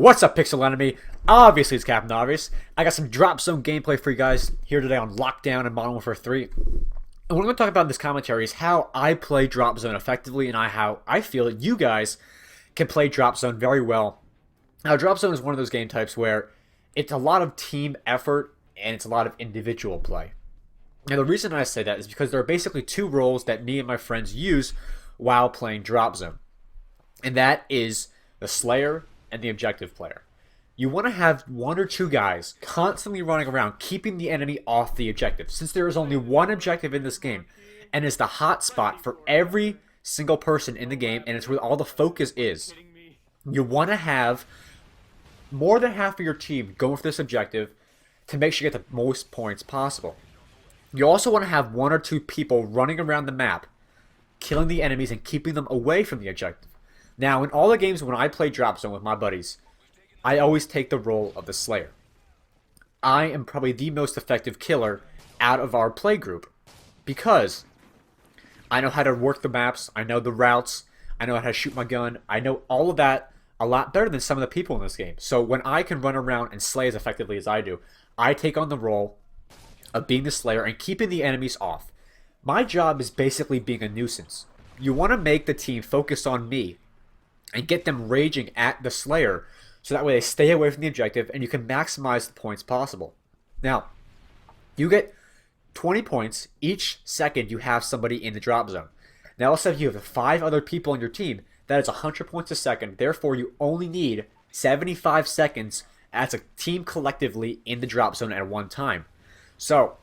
What's up, Pixel Enemy? Obviously, it's Captain Obvious. I got some Drop Zone gameplay for you guys here today on Lockdown and Modern Warfare 3. And what I'm going to talk about in this commentary is how I play Drop Zone effectively and how I feel that you guys can play Drop Zone very well. Now, Drop Zone is one of those game types where it's a lot of team effort and it's a lot of individual play. Now, the reason I say that is because there are basically two roles that me and my friends use while playing Drop Zone. And that is the Slayer and the Objective player. You want to have one or two guys constantly running around keeping the enemy off the objective, since there is only one objective in this game and is the hot spot for every single person in the game, and it's where all the focus is. You want to have more than half of your team going for this objective to make sure you get the most points possible. You also want to have one or two people running around the map killing the enemies and keeping them away from the objective. Now, in all the games when I play Drop Zone with my buddies, I always take the role of the Slayer. I am probably the most effective killer out of our play group because I know how to work the maps, I know the routes, I know how to shoot my gun, I know all of that a lot better than some of the people in this game. So when I can run around and slay as effectively as I do, I take on the role of being the Slayer and keeping the enemies off. My job is basically being a nuisance. You want to make the team focus on me and get them raging at the Slayer, so that way they stay away from the objective and you can maximize the points possible. Now, you get 20 points each second you have somebody in the Drop Zone. Now, let's say you have 5 other people on your team, that is 100 points a second. Therefore, you only need 75 seconds as a team collectively in the Drop Zone at one time. So,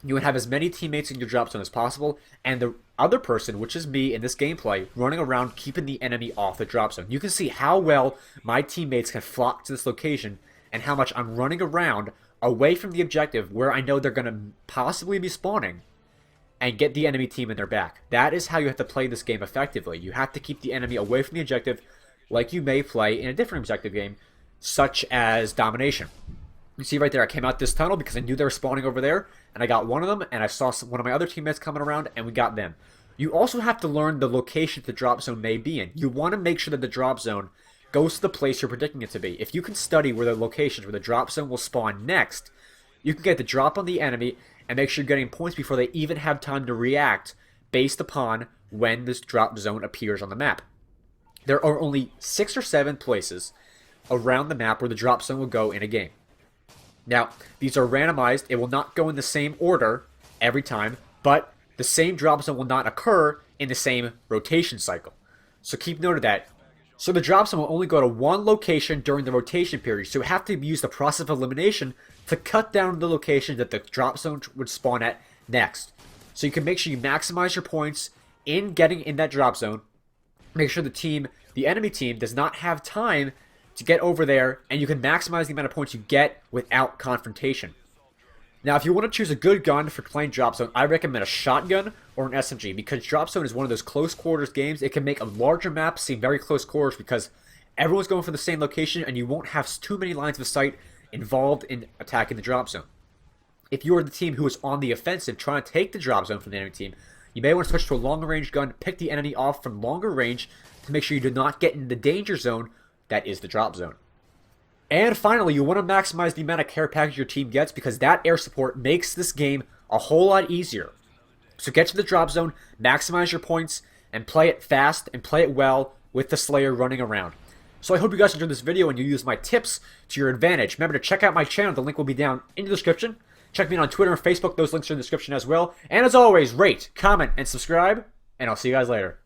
you would have as many teammates in your Drop Zone as possible, and the other person, which is me in this gameplay, running around keeping the enemy off the Drop Zone. You can see how well my teammates can flock to this location and how much I'm running around away from the objective where I know they're going to possibly be spawning and get the enemy team in their back. That is how you have to play this game effectively. You have to keep the enemy away from the objective like you may play in a different objective game, such as Domination. You see right there, I came out this tunnel because I knew they were spawning over there, and I got one of them, and I saw one of my other teammates coming around, and we got them. You also have to learn the location the Drop Zone may be in. You want to make sure that the Drop Zone goes to the place you're predicting it to be. If you can study where the locations where the Drop Zone will spawn next, you can get the drop on the enemy and make sure you're getting points before they even have time to react based upon when this Drop Zone appears on the map. There are only 6 or 7 places around the map where the Drop Zone will go in a game. Now, these are randomized. It will not go in the same order every time, but the same Drop Zone will not occur in the same rotation cycle. So keep note of that. So the Drop Zone will only go to one location during the rotation period, so you have to use the process of elimination to cut down the location that the Drop Zone would spawn at next. So you can make sure you maximize your points in getting in that Drop Zone. Make sure the enemy team does not have time to get over there, and you can maximize the amount of points you get without confrontation. Now, if you want to choose a good gun for playing Drop Zone, I recommend a shotgun or an SMG, because Drop Zone is one of those close quarters games. It can make a larger map seem very close quarters because everyone's going for the same location, and you won't have too many lines of sight involved in attacking the Drop Zone. If you are the team who is on the offensive trying to take the Drop Zone from the enemy team, you may want to switch to a longer range gun, pick the enemy off from longer range to make sure you do not get in the danger zone that is the Drop Zone. And finally, you want to maximize the amount of care package your team gets, because that air support makes this game a whole lot easier. So get to the Drop Zone, maximize your points, and play it fast and play it well with the Slayer running around. So I hope you guys enjoyed this video and you use my tips to your advantage. Remember to check out my channel. The link will be down in the description. Check me out on Twitter and Facebook. Those links are in the description as well. And as always, rate, comment, and subscribe. And I'll see you guys later.